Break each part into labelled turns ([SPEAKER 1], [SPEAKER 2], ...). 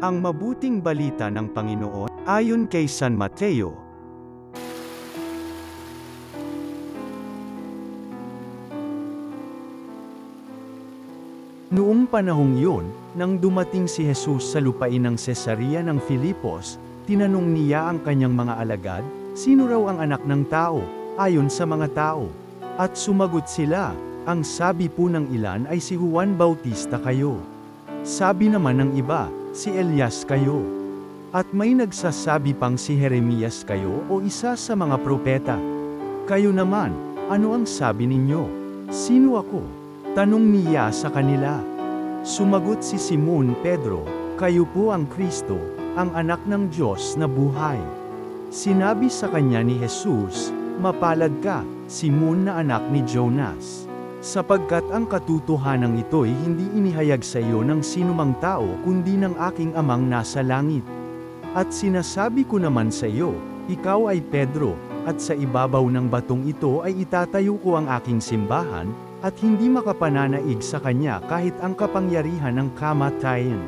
[SPEAKER 1] Ang mabuting balita ng Panginoon, ayon kay San Mateo. Noong panahong yun, nang dumating si Jesus sa lupain ng Cesarea ng Filipos, tinanong niya ang kanyang mga alagad, sino raw ang anak ng tao, ayon sa mga tao. At sumagot sila, ang sabi po ng ilan ay si Juan Bautista kayo. Sabi naman ng iba, si Elias kayo. At may nagsasabi pang si Jeremias kayo o isa sa mga propeta. Kayo naman, ano ang sabi ninyo? Sino ako? Tanong niya sa kanila. Sumagot si Simon Pedro, kayo po ang Kristo, ang anak ng Diyos na buhay. Sinabi sa kanya ni Jesus, mapalad ka, Simon na anak ni Jonas. Sapagkat ang katotohanan ito'y hindi inihayag sa iyo ng sinumang tao kundi ng aking amang nasa langit. At sinasabi ko naman sa iyo, ikaw ay Pedro, at sa ibabaw ng batong ito ay itatayo ko ang aking simbahan, at hindi makapananaig sa kanya kahit ang kapangyarihan ng kamatayan.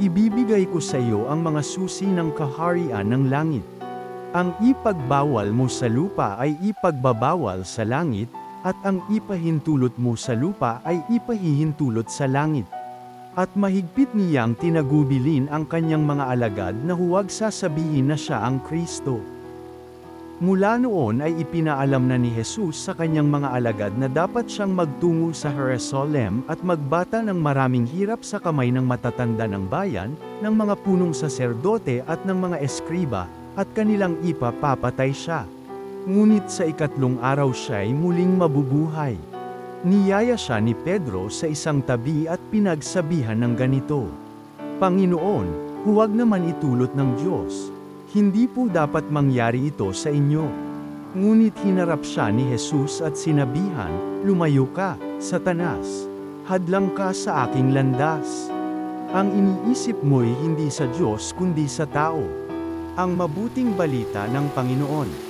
[SPEAKER 1] Ibibigay ko sa iyo ang mga susi ng kaharian ng langit. Ang ipagbawal mo sa lupa ay ipagbabawal sa langit, at ang ipahintulot mo sa lupa ay ipahihintulot sa langit. At mahigpit niyang tinagubilin ang kanyang mga alagad na huwag sasabihin na siya ang Kristo. Mula noon ay ipinaalam na ni Jesus sa kanyang mga alagad na dapat siyang magtungo sa Jerusalem at magbata ng maraming hirap sa kamay ng matatanda ng bayan, ng mga punong saserdote at ng mga eskriba, at kanilang ipapapatay siya. Ngunit sa ikatlong araw siya'y muling mabubuhay. Niyaya siya ni Pedro sa isang tabi at pinagsabihan ng ganito, Panginoon, huwag naman itulot ng Diyos. Hindi po dapat mangyari ito sa inyo. Ngunit hinarap siya ni Jesus at sinabihan, lumayo ka, Satanas. Hadlang ka sa aking landas. Ang iniisip mo'y hindi sa Diyos kundi sa tao. Ang mabuting balita ng Panginoon.